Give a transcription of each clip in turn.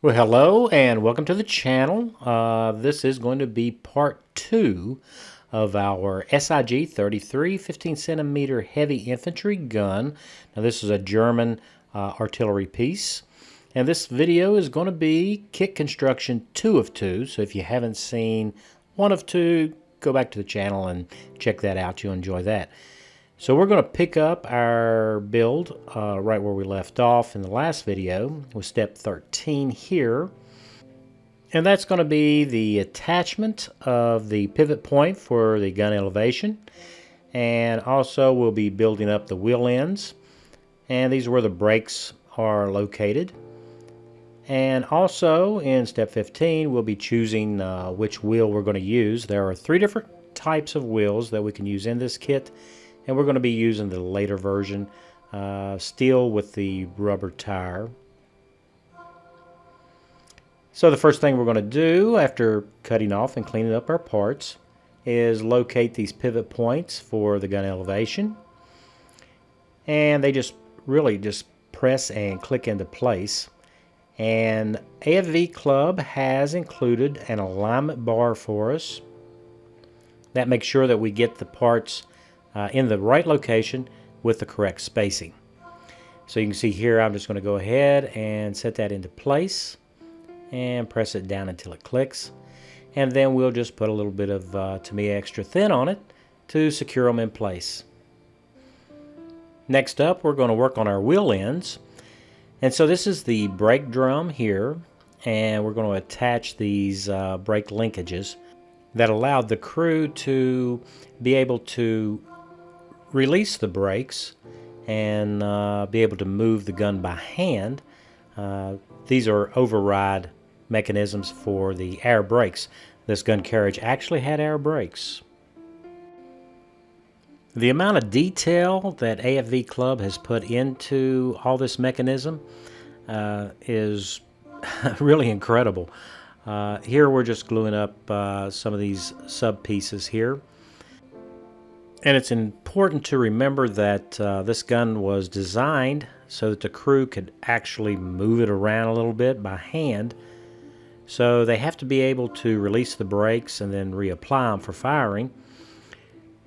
Well, hello and welcome to the channel. This is going to be part 2 of our sIG33 15cm heavy infantry gun. Now this is a German artillery piece. And this video is going to be kit construction 2 of 2. So if you haven't seen 1 of 2, go back to the channel and check that out. You'll enjoy that. So we're going to pick up our build right where we left off in the last video with step 13 here. And that's going to be the attachment of the pivot point for the gun elevation. And also we'll be building up the wheel ends. And these are where the brakes are located. And also in step 15 we'll be choosing which wheel we're going to use. There are 3 different types of wheels that we can use in this kit. And we're going to be using the later version, steel with the rubber tire. So the first thing we're going to do after cutting off and cleaning up our parts is locate these pivot points for the gun elevation. And they just really press and click into place. And AFV Club has included an alignment bar for us. That makes sure that we get the parts in the right location with the correct spacing. So you can see here I'm just going to go ahead and set that into place and press it down until it clicks, and then we'll just put a little bit of Tamiya extra thin on it to secure them in place. Next up we're going to work on our wheel ends, and so this is the brake drum here, and we're going to attach these brake linkages that allowed the crew to be able to release the brakes and be able to move the gun by hand. These are override mechanisms for the air brakes. This gun carriage actually had air brakes. The amount of detail that AFV Club has put into all this mechanism is really incredible. Here we're just gluing up some of these sub pieces here. And it's important to remember that this gun was designed so that the crew could actually move it around a little bit by hand. So they have to be able to release the brakes and then reapply them for firing.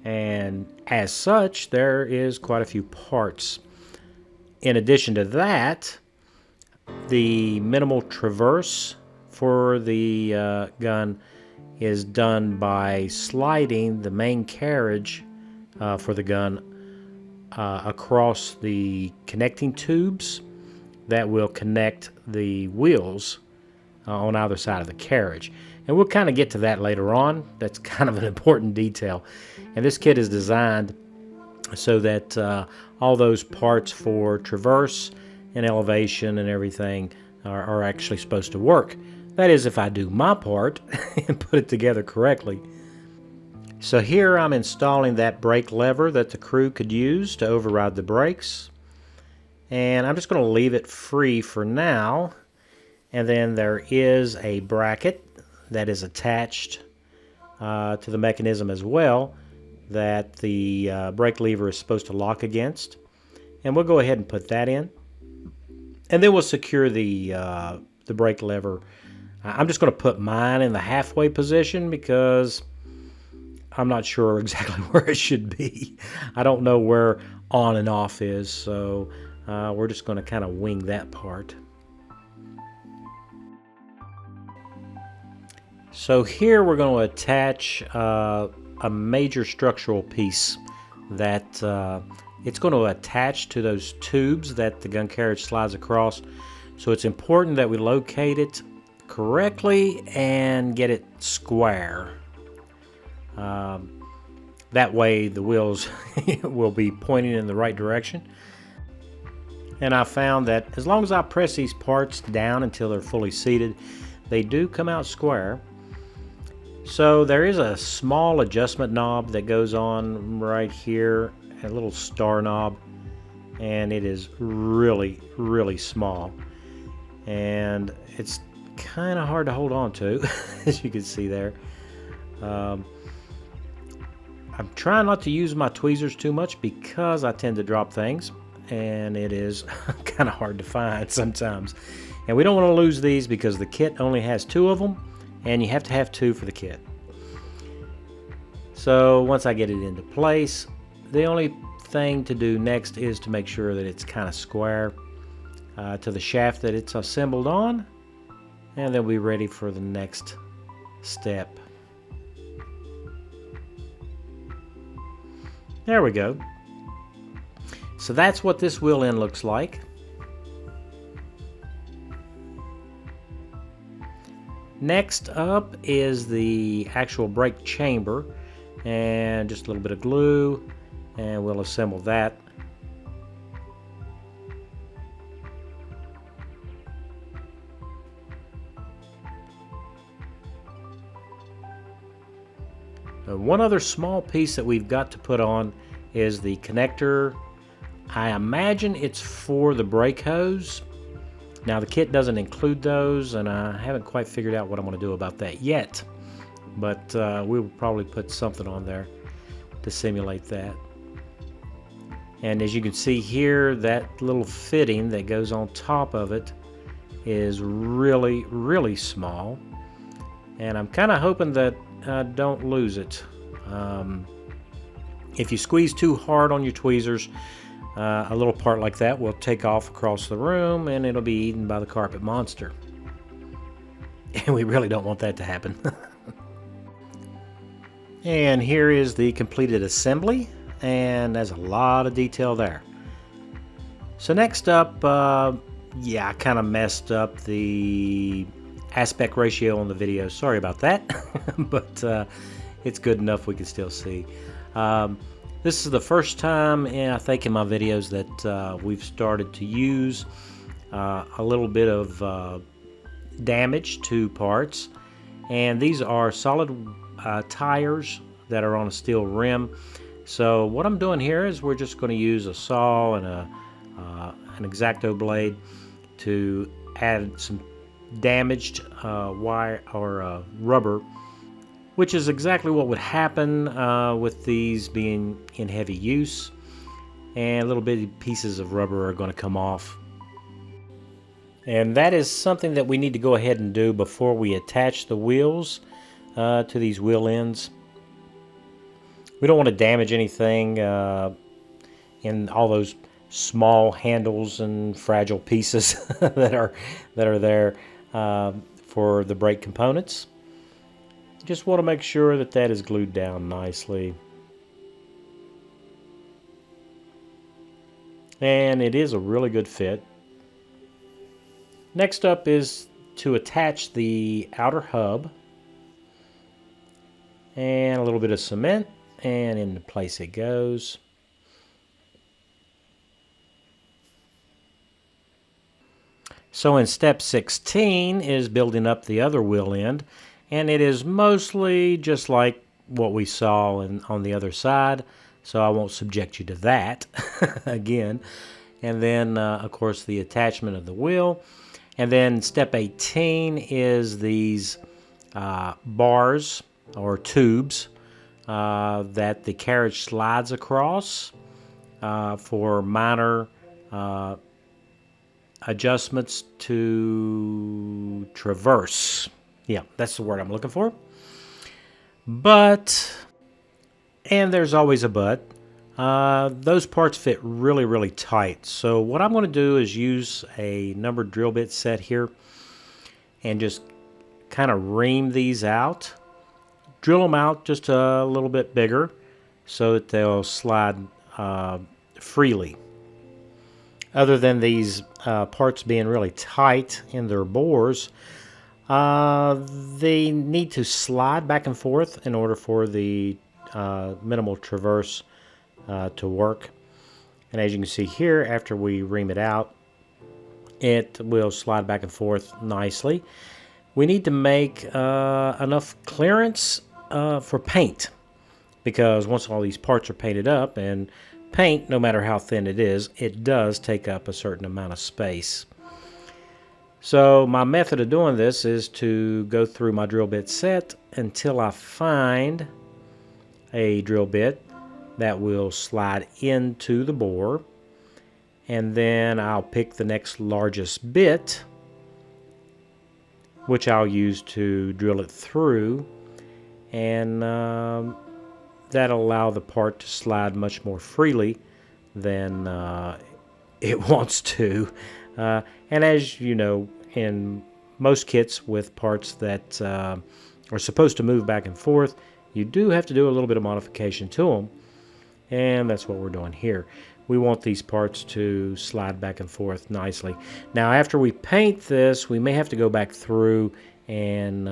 And as such, there is quite a few parts. In addition to that, the minimal traverse for the gun is done by sliding the main carriage for the gun across the connecting tubes that will connect the wheels on either side of the carriage. And we'll kind of get to that later on. That's kind of an important detail. And this kit is designed so that all those parts for traverse and elevation and everything are actually supposed to work. That is, if I do my part and put it together correctly. So here I'm installing that brake lever that the crew could use to override the brakes. And I'm just going to leave it free for now. And then there is a bracket that is attached to the mechanism as well that the brake lever is supposed to lock against. And we'll go ahead and put that in. And then we'll secure the brake lever. I'm just going to put mine in the halfway position because I'm not sure exactly where it should be. I don't know where on and off is, so we're just going to kind of wing that part. So here we're going to attach a major structural piece that it's going to attach to those tubes that the gun carriage slides across. So it's important that we locate it correctly and get it square. That way the wheels will be pointing in the right direction. And I found that as long as I press these parts down until they're fully seated, they do come out square. So there is a small adjustment knob that goes on right here, a little star knob, and it is really, really small. And it's kind of hard to hold on to, as you can see there. I'm trying not to use my tweezers too much because I tend to drop things, and it is kind of hard to find sometimes. And we don't want to lose these because the kit only has 2 of them, and you have to have 2 for the kit. So once I get it into place, the only thing to do next is to make sure that it's kind of square to the shaft that it's assembled on, and then we'll be ready for the next step. There we go. So that's what this wheel end looks like. Next up is the actual brake chamber, and just a little bit of glue, and we'll assemble that. One other small piece that we've got to put on is the connector. I imagine it's for the brake hose. Now the kit doesn't include those, and I haven't quite figured out what I'm going to do about that yet, but we will probably put something on there to simulate that. And as you can see here, that little fitting that goes on top of it is really, really small, and I'm kind of hoping that I don't lose it. If you squeeze too hard on your tweezers, a little part like that will take off across the room, and it'll be eaten by the carpet monster. And we really don't want that to happen. And here is the completed assembly, and there's a lot of detail there. So next up, yeah, I kind of messed up the aspect ratio on the video. Sorry about that, but it's good enough we can still see. This is the first time, I think, in my videos that we've started to use a little bit of damage to parts, and these are solid tires that are on a steel rim. So what I'm doing here is we're just going to use a saw and an X-Acto blade to add some damaged wire or rubber, which is exactly what would happen with these being in heavy use, and little bitty pieces of rubber are going to come off. And that is something that we need to go ahead and do before we attach the wheels to these wheel ends. We don't want to damage anything in all those small handles and fragile pieces that are there for the brake components. Just want to make sure that that is glued down nicely. And it is a really good fit. Next up is to attach the outer hub, and a little bit of cement, and into place it goes. So in step 16 is building up the other wheel end, and it is mostly just like what we saw on the other side, so I won't subject you to that again. And then of course the attachment of the wheel. And then step 18 is these bars or tubes that the carriage slides across for minor adjustments to traverse. Yeah, that's the word I'm looking for. But, and there's always a but, those parts fit really, really tight. So what I'm going to do is use a numbered drill bit set here and just kind of ream these out. Drill them out just a little bit bigger so that they'll slide freely. Other than these parts being really tight in their bores, they need to slide back and forth in order for the minimal traverse to work. And as you can see here, after we ream it out, it will slide back and forth nicely. We need to make enough clearance for paint, because once all these parts are painted up, and paint, no matter how thin it is, it does take up a certain amount of space. So my method of doing this is to go through my drill bit set until I find a drill bit that will slide into the bore, and then I'll pick the next largest bit which I'll use to drill it through, and that'll allow the part to slide much more freely than it wants to. And as you know, in most kits with parts that are supposed to move back and forth, you do have to do a little bit of modification to them, and that's what we're doing here. We want these parts to slide back and forth nicely. Now after we paint this, we may have to go back through and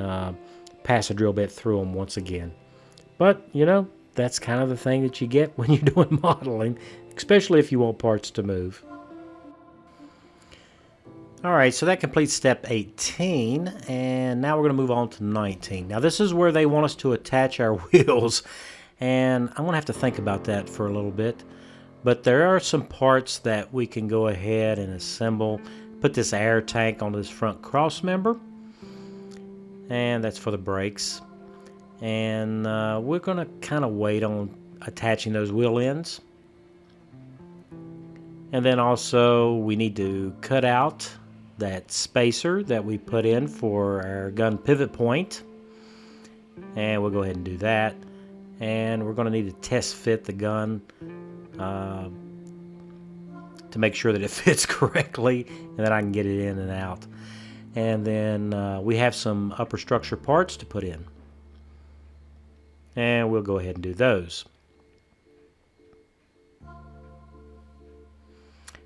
pass a drill bit through them once again. But you know, that's kind of the thing that you get when you're doing modeling, especially if you want parts to move. Alright, so that completes step 18, and now we're going to move on to 19. Now this is where they want us to attach our wheels, and I'm going to have to think about that for a little bit. But there are some parts that we can go ahead and assemble. Put this air tank on this front cross member, and that's for the brakes. And we're going to kind of wait on attaching those wheel ends. And then also we need to cut out that spacer that we put in for our gun pivot point, and we'll go ahead and do that. And we're going to need to test fit the gun to make sure that it fits correctly and that I can get it in and out. And then we have some upper structure parts to put in, and we'll go ahead and do those.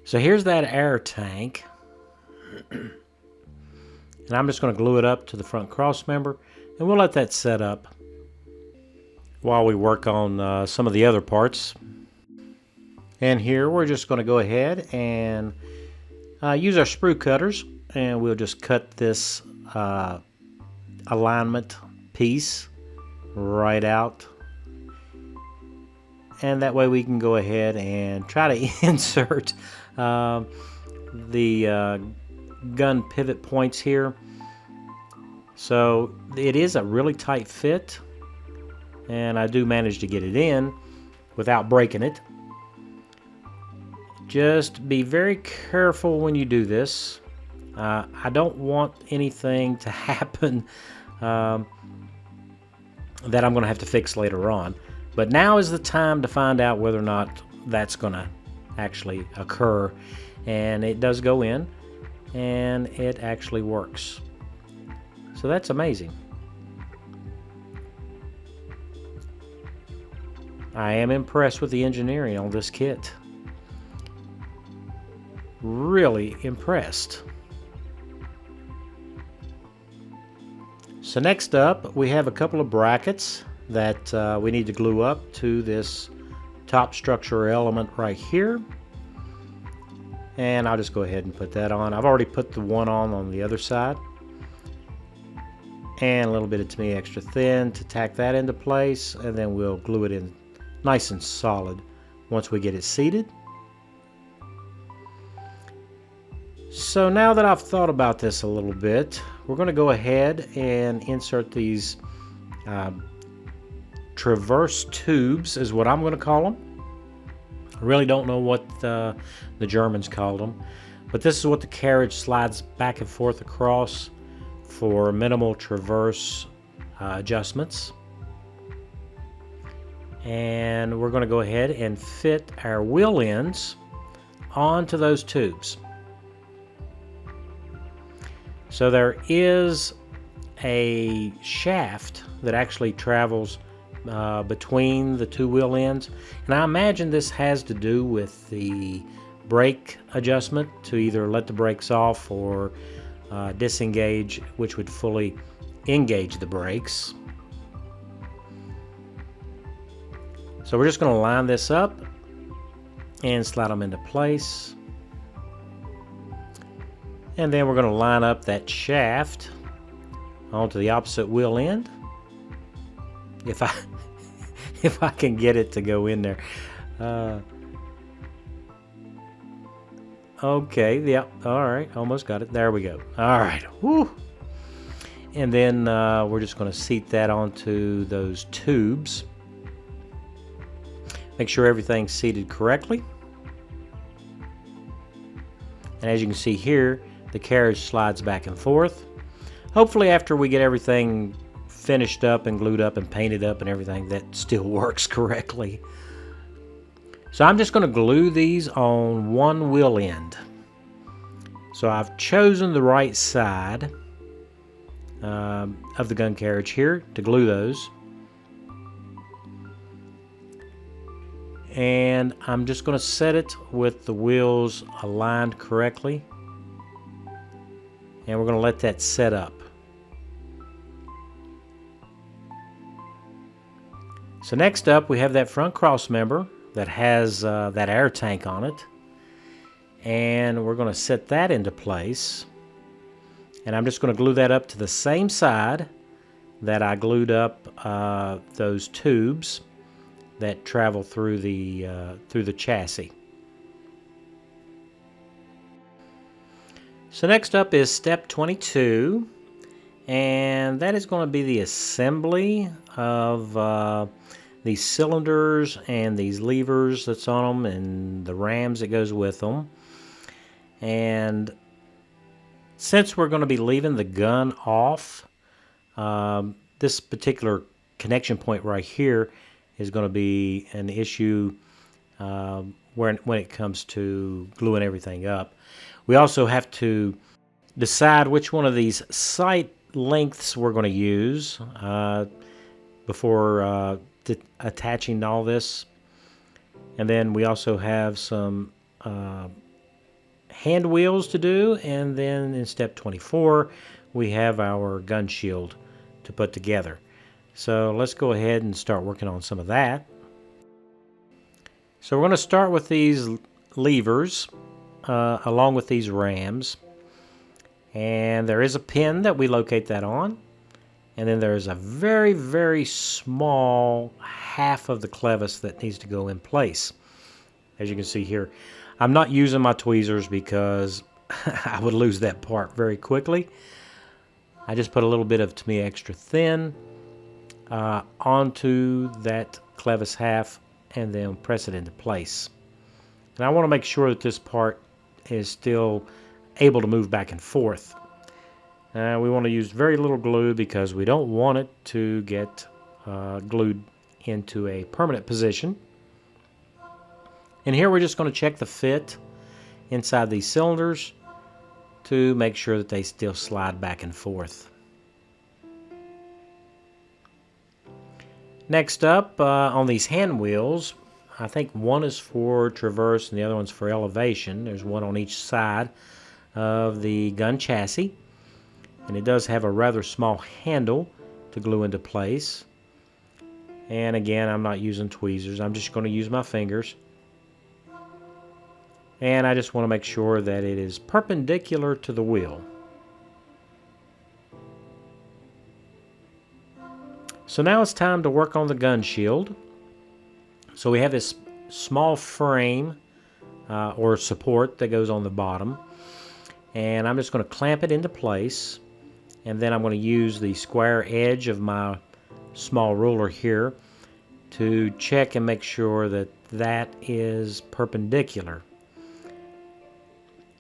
So here's that air tank, and I'm just going to glue it up to the front cross member, and we'll let that set up while we work on some of the other parts. And here we're just going to go ahead and use our sprue cutters, and we'll just cut this alignment piece right out, and that way we can go ahead and try to insert the gun pivot points here. So it is a really tight fit, and I do manage to get it in without breaking it. Just be very careful when you do this. I don't want anything to happen that I'm going to have to fix later on. But now is the time to find out whether or not that's going to actually occur. And it does go in, and it actually works. So that's amazing. I am impressed with the engineering on this kit. Really impressed. So next up, we have a couple of brackets that we need to glue up to this top structure element right here. And I'll just go ahead and put that on. I've already put the one on the other side. And a little bit of to me extra thin to tack that into place, and then we'll glue it in nice and solid once we get it seated. So now that I've thought about this a little bit, we're going to go ahead and insert these traverse tubes, is what I'm going to call them. I really don't know what the Germans called them, but this is what the carriage slides back and forth across for minimal traverse adjustments. And we're going to go ahead and fit our wheel ends onto those tubes. So there is a shaft that actually travels between the two wheel ends, and I imagine this has to do with the brake adjustment to either let the brakes off or disengage, which would fully engage the brakes. So we're just going to line this up and slide them into place. And then we're going to line up that shaft onto the opposite wheel end. If I can get it to go in there. Okay, yeah, all right, almost got it. There we go. All right, whoo. And then we're just going to seat that onto those tubes. Make sure everything's seated correctly. And as you can see here, the carriage slides back and forth. Hopefully after we get everything finished up and glued up and painted up and everything, that still works correctly. So I'm just going to glue these on one wheel end. So I've chosen the right side of the gun carriage here to glue those. And I'm just going to set it with the wheels aligned correctly. And we're going to let that set up. So next up we have that front cross member that has that air tank on it. And we're going to set that into place. And I'm just going to glue that up to the same side that I glued up those tubes that travel through the chassis. So next up is step 22, and that is going to be the assembly of these cylinders and these levers that's on them and the rams that goes with them. And since we're going to be leaving the gun off, this particular connection point right here is going to be an issue when it comes to gluing everything up. We also have to decide which one of these sight lengths we're going to use before attaching all this. And then we also have some hand wheels to do, and then in step 24 we have our gun shield to put together. So let's go ahead and start working on some of that. So we're going to start with these levers along with these rams, and there is a pin that we locate that on, and then there's a very, very small half of the clevis that needs to go in place. As you can see here, I'm not using my tweezers because I would lose that part very quickly. I just put a little bit of Tamiya extra thin onto that clevis half and then press it into place. And I want to make sure that this part is still able to move back and forth. We want to use very little glue because we don't want it to get glued into a permanent position. And here we're just going to check the fit inside these cylinders to make sure that they still slide back and forth. Next up, on these hand wheels, I think one is for traverse and the other one's for elevation. There's one on each side of the gun chassis, and it does have a rather small handle to glue into place. And again, I'm not using tweezers, I'm just going to use my fingers. And I just want to make sure that it is perpendicular to the wheel. So now it's time to work on the gun shield. So we have this small frame or support that goes on the bottom, and I'm just going to clamp it into place, and then I'm going to use the square edge of my small ruler here to check and make sure that that is perpendicular.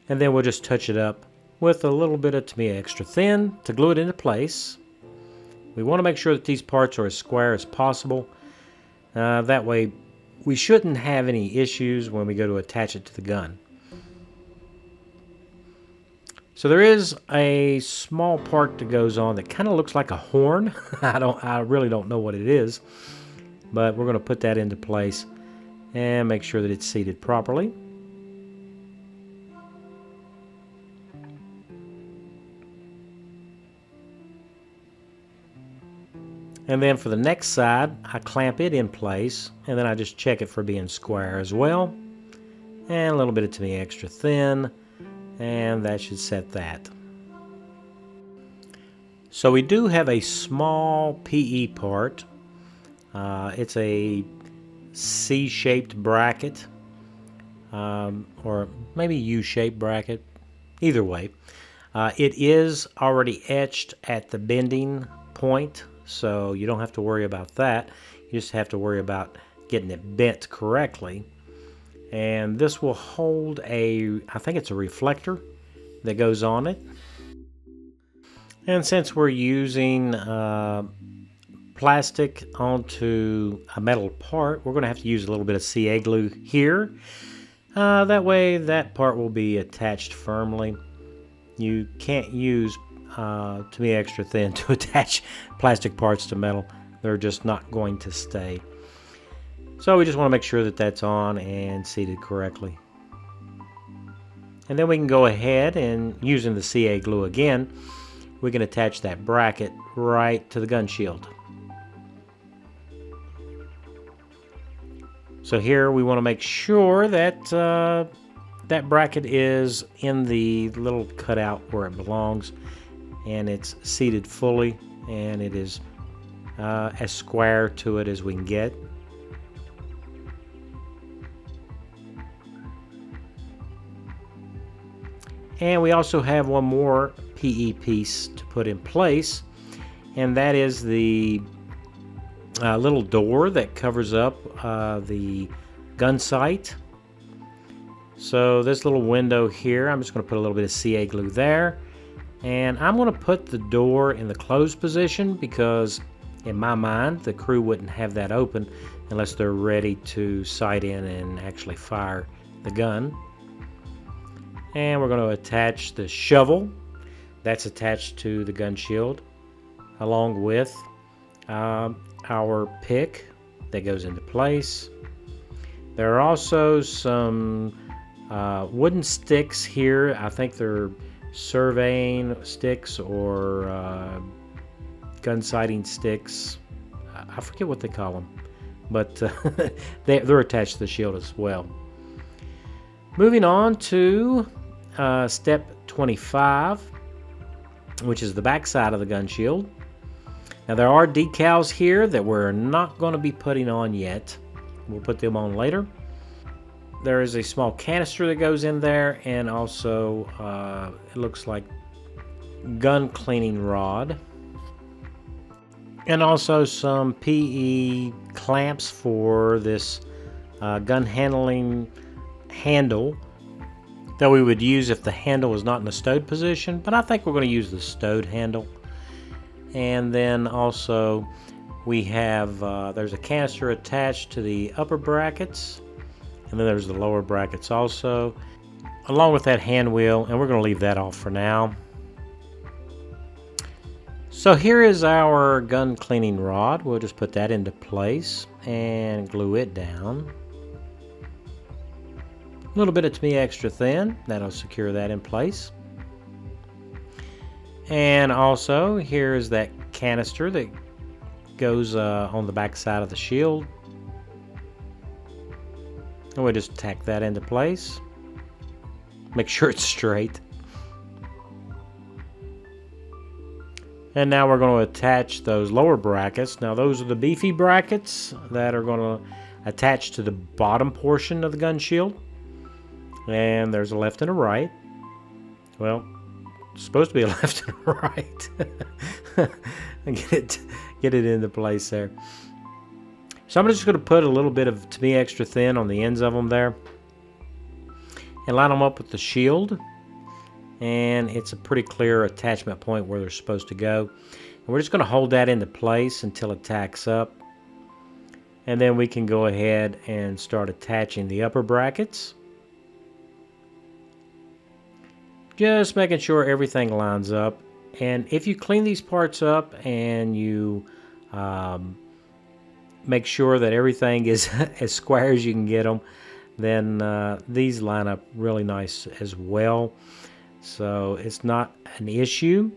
And then we'll just touch it up with a little bit of Tamiya extra thin to glue it into place. We want to make sure that these parts are as square as possible. That way we shouldn't have any issues when we go to attach it to the gun. So there is a small part that goes on that kind of looks like a horn. I really don't know what it is, but we're going to put that into place and make sure that it's seated properly. And then for the next side, I clamp it in place, and then I just check it for being square as well. And a little bit of Tamiya extra thin, and that should set that. So we do have a small PE part. It's a C-shaped bracket, or maybe U-shaped bracket, either way. It is already etched at the bending point, so you don't have to worry about that. You just have to worry about getting it bent correctly. And this will hold I think it's a reflector that goes on it. And since we're using plastic onto a metal part, we're going to have to use a little bit of CA glue here. That way that part will be attached firmly. You can't use to be extra thin to attach plastic parts to metal. They're just not going to stay. So we just want to make sure that that's on and seated correctly. And then we can go ahead and, using the CA glue again, we can attach that bracket right to the gun shield. So here we want to make sure that that bracket is in the little cutout where it belongs, and it's seated fully, and it is as square to it as we can get. And we also have one more PE piece to put in place, and that is the little door that covers up the gun sight. So this little window here, I'm just going to put a little bit of CA glue there, and I'm going to put the door in the closed position because in my mind the crew wouldn't have that open unless they're ready to sight in and actually fire the gun. And we're going to attach the shovel that's attached to the gun shield, along with our pick that goes into place. There are also some wooden sticks here. I think they're surveying sticks or gun sighting sticks. I forget what they call them, but they're attached to the shield as well. Moving on to step 25, which is the back side of the gun shield. Now there are decals here that we're not going to be putting on yet. We'll put them on later. There is a small canister that goes in there, and also it looks like gun cleaning rod, and also some PE clamps for this gun handling handle that we would use if the handle was not in the stowed position, but I think we're going to use the stowed handle. And then also we have there's a canister attached to the upper brackets, and then there's the lower brackets also, along with that hand wheel, and we're going to leave that off for now. So here is our gun cleaning rod. We'll just put that into place and glue it down. A little bit of to be extra thin, that'll secure that in place. And also here's that canister that goes on the back side of the shield, and we'll just tack that into place. Make sure it's straight. And now we're going to attach those lower brackets. Now those are the beefy brackets that are going to attach to the bottom portion of the gun shield. And there's a left and a right. Well, it's supposed to be a left and a right. Get it into place there. So I'm just going to put a little bit of to be extra thin on the ends of them there, and line them up with the shield. And it's a pretty clear attachment point where they're supposed to go. And we're just going to hold that into place until it tacks up. And then we can go ahead and start attaching the upper brackets. Just making sure everything lines up. And if you clean these parts up and you make sure that everything is as square as you can get them, then these line up really nice as well. So it's not an issue.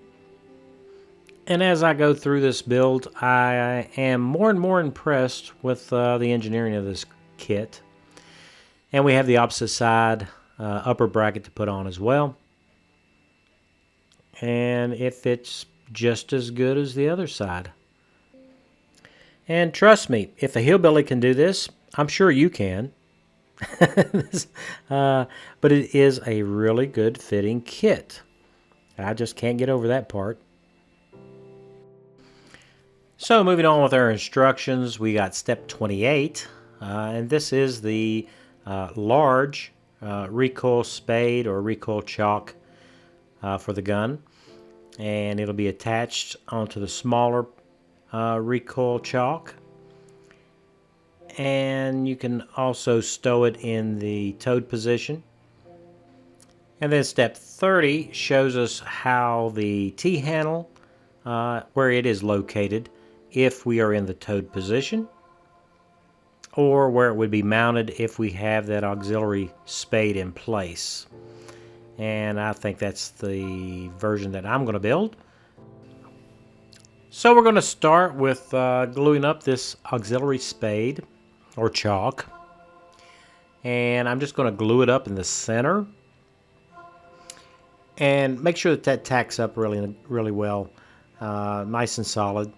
And as I go through this build, I am more and more impressed with the engineering of this kit. And we have the opposite side upper bracket to put on as well. And it fits just as good as the other side. And trust me, if a hillbilly can do this, I'm sure you can. But it is a really good fitting kit. I just can't get over that part. So moving on with our instructions, we got step 28, and this is the large recoil spade or recoil chalk for the gun. and it'll be attached onto the smaller recoil chalk. And you can also stow it in the towed position. And then step 30 shows us how the T-handle, where it is located if we are in the towed position, or where it would be mounted if we have that auxiliary spade in place. And I think that's the version that I'm going to build. So we're going to start with gluing up this auxiliary spade or chalk, and I'm just going to glue it up in the center and make sure that that tacks up really well, nice and solid.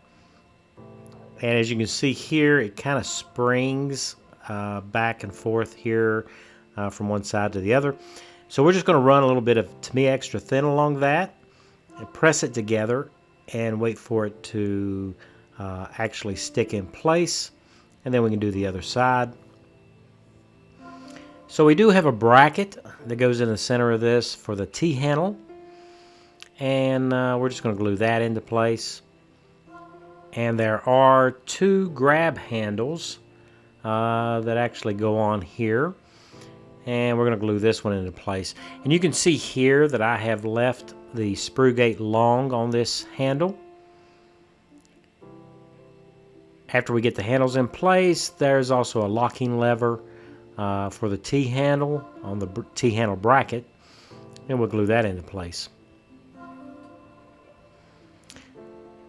And as you can see here, it kind of springs back and forth here from one side to the other. So we're just going to run a little bit of Tamiya extra thin along that and press it together and wait for it to actually stick in place, and then we can do the other side. So we do have a bracket that goes in the center of this for the T-handle, and we're just going to glue that into place. And there are two grab handles that actually go on here, and we're going to glue this one into place. And you can see here that I have left the sprue gate long on this handle. After we get the handles in place, there's also a locking lever for the T-handle on the T-handle bracket, and we'll glue that into place.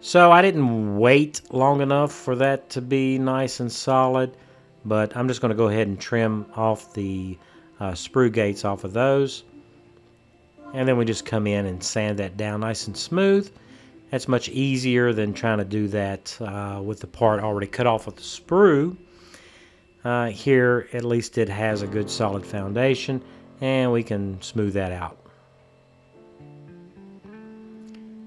So I didn't wait long enough for that to be nice and solid, but I'm just going to go ahead and trim off the sprue gates off of those, and then we just come in and sand that down nice and smooth. That's much easier than trying to do that with the part already cut off with the sprue. Here at least it has a good solid foundation, and we can smooth that out.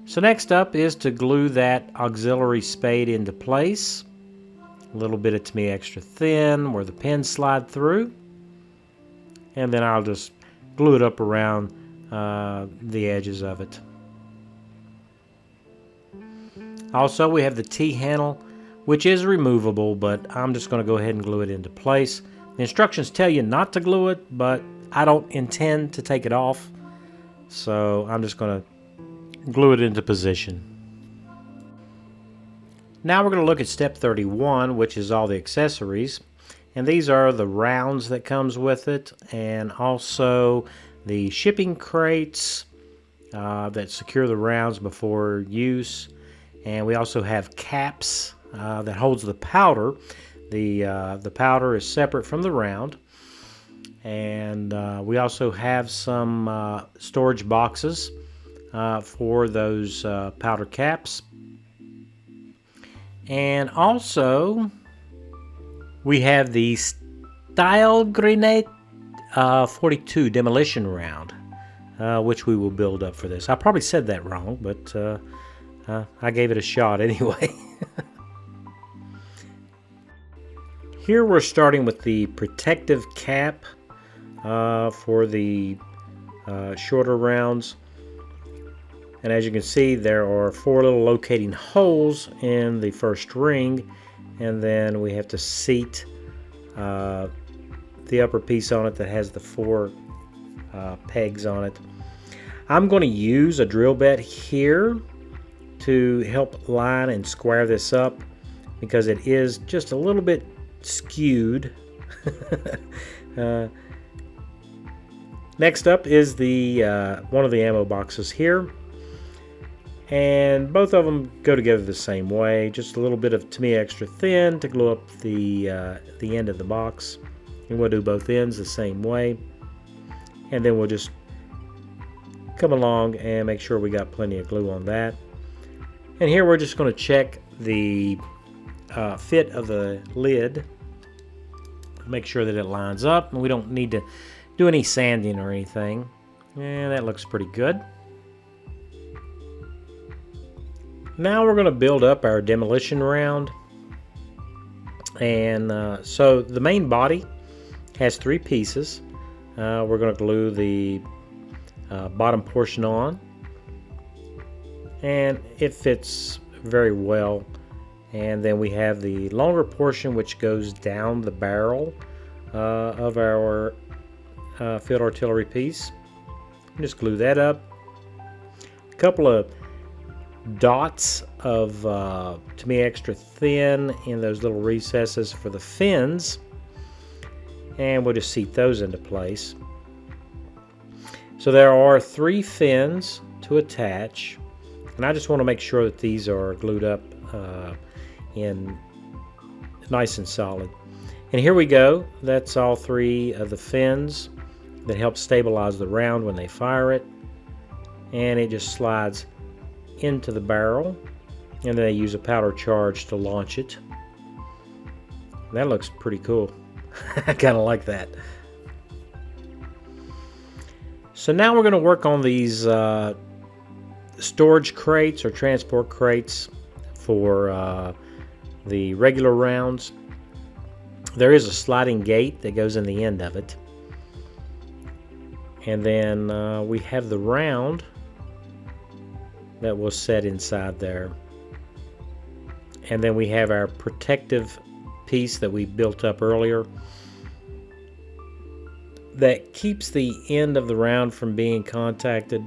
So next up is to glue that auxiliary spade into place. A little bit of Tamiya extra thin where the pins slide through, and then I'll just glue it up around the edges of it. Also, we have the T-handle, which is removable, but I'm just going to go ahead and glue it into place. The instructions tell you not to glue it, but I don't intend to take it off, so I'm just going to glue it into position. Now we're going to look at step 31, which is all the accessories. And these are the rounds that comes with it, and also the shipping crates that secure the rounds before use. And we also have caps that holds the powder. The powder is separate from the round. And we also have some storage boxes for those powder caps. And also we have the sIG33 42 demolition round, which we will build up for this. I probably said that wrong, but I gave it a shot anyway. Here we're starting with the protective cap for the shorter rounds. And as you can see, there are 4 little locating holes in the first ring, and then we have to seat the upper piece on it that has the 4 pegs on it. I'm going to use a drill bit here to help line and square this up because it is just a little bit skewed. Next up is the one of the ammo boxes here. And both of them go together the same way. Just a little bit of Tamiya extra thin to glue up the end of the box. And we'll do both ends the same way. And then we'll just come along and make sure we got plenty of glue on that. And here we're just going to check the fit of the lid. Make sure that it lines up. And we don't need to do any sanding or anything. And that looks pretty good. Now we're going to build up our demolition round. And so the main body has 3 pieces. We're going to glue the bottom portion on. and it fits very well. And then we have the longer portion which goes down the barrel of our field artillery piece. Just glue that up. A couple of dots of to me extra thin in those little recesses for the fins, and we'll just seat those into place. So there are 3 fins to attach, and I just want to make sure that these are glued up in nice and solid. And here we go. That's all 3 of the fins that help stabilize the round when they fire it, and it just slides into the barrel, and then they use a powder charge to launch it. That looks pretty cool. I kind of like that. So now we're going to work on these storage crates or transport crates for the regular rounds. There is a sliding gate that goes in the end of it, and then we have the round that will set inside there, and then we have our protective piece that we built up earlier that keeps the end of the round from being contacted.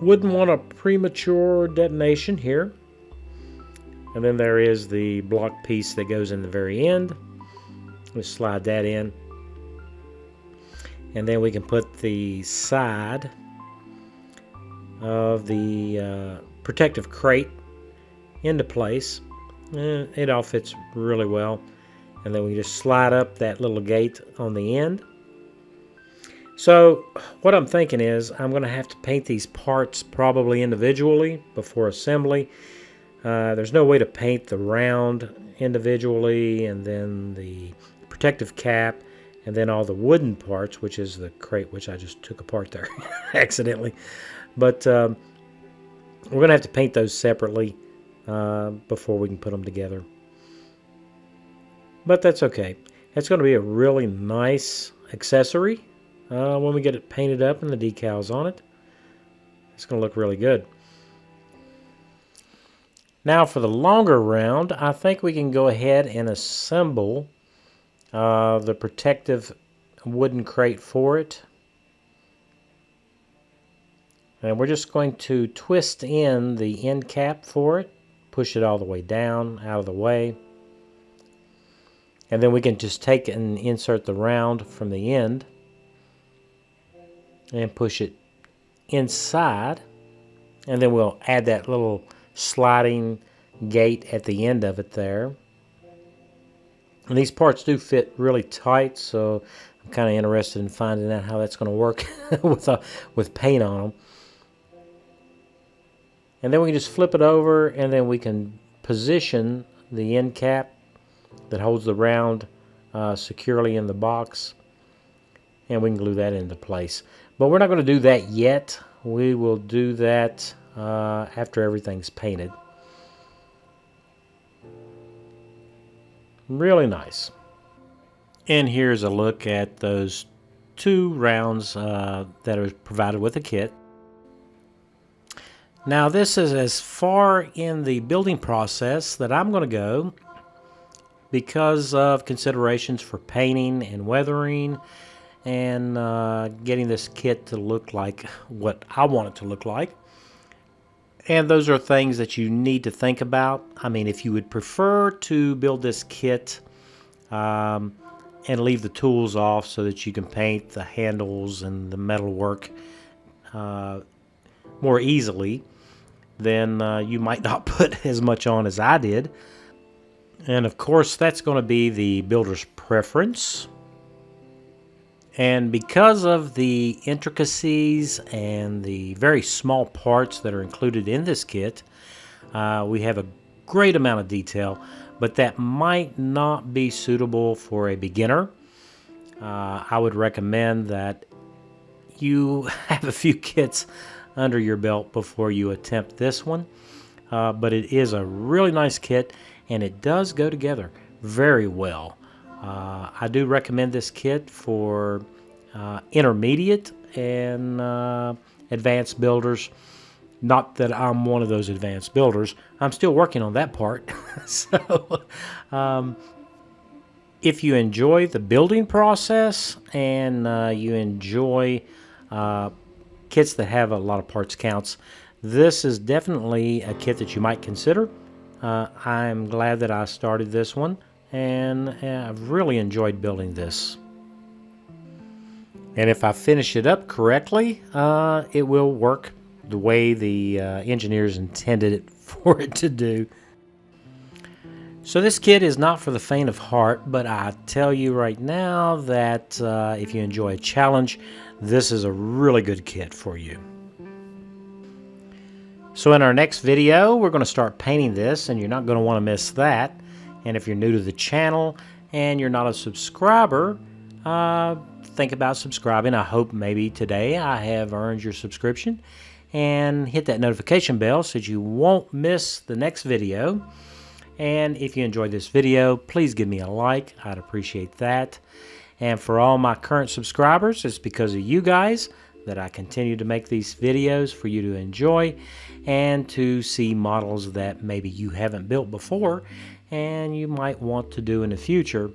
Wouldn't want a premature detonation here. And then there is the block piece that goes in the very end. We'll slide that in, and then we can put the side of the protective crate into place. It all fits really well, and then we just slide up that little gate on the end. So what I'm thinking is I'm going to have to paint these parts probably individually before assembly. There's no way to paint the round individually, and then the protective cap, and then all the wooden parts, which is the crate, which I just took apart there accidentally. But we're going to have to paint those separately before we can put them together. But that's okay. It's going to be a really nice accessory when we get it painted up and the decals on it. It's going to look really good. Now for the longer round, I think we can go ahead and assemble the protective wooden crate for it. And we're just going to twist in the end cap for it, push it all the way down, out of the way. And then we can just take and insert the round from the end and push it inside. And then we'll add that little sliding gate at the end of it there. And these parts do fit really tight, so I'm kind of interested in finding out how that's going to work with paint on them. And then we can just flip it over, and then we can position the end cap that holds the round securely in the box, and we can glue that into place. But we're not going to do that yet. We will do that after everything's painted. Really nice. And here's a look at those 2 rounds that are provided with the kit. Now this is as far in the building process that I'm going to go because of considerations for painting and weathering and getting this kit to look like what I want it to look like. And those are things that you need to think about. I mean, if you would prefer to build this kit and leave the tools off so that you can paint the handles and the metal work more easily, then you might not put as much on as I did. And of course, that's going to be the builder's preference. And because of the intricacies and the very small parts that are included in this kit, we have a great amount of detail, but that might not be suitable for a beginner. I would recommend that you have a few kits under your belt before you attempt this one. But it is a really nice kit, and it does go together very well. I do recommend this kit for intermediate and advanced builders. Not that I'm one of those advanced builders. I'm still working on that part. So if you enjoy the building process and you enjoy kits that have a lot of parts counts, this is definitely a kit that you might consider. I'm glad that I started this one, and I've really enjoyed building this. And if I finish it up correctly, it will work the way the engineers intended it for it to do. So this kit is not for the faint of heart, but I tell you right now that if you enjoy a challenge, this is a really good kit for you. So in our next video, we're going to start painting this, and you're not going to want to miss that. And if you're new to the channel and you're not a subscriber, think about subscribing. I hope maybe today I have earned your subscription. And hit that notification bell so that you won't miss the next video. And if you enjoyed this video, please give me a like. I'd appreciate that. And for all my current subscribers, it's because of you guys that I continue to make these videos for you to enjoy and to see models that maybe you haven't built before and you might want to do in the future.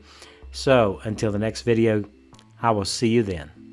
So until the next video, I will see you then.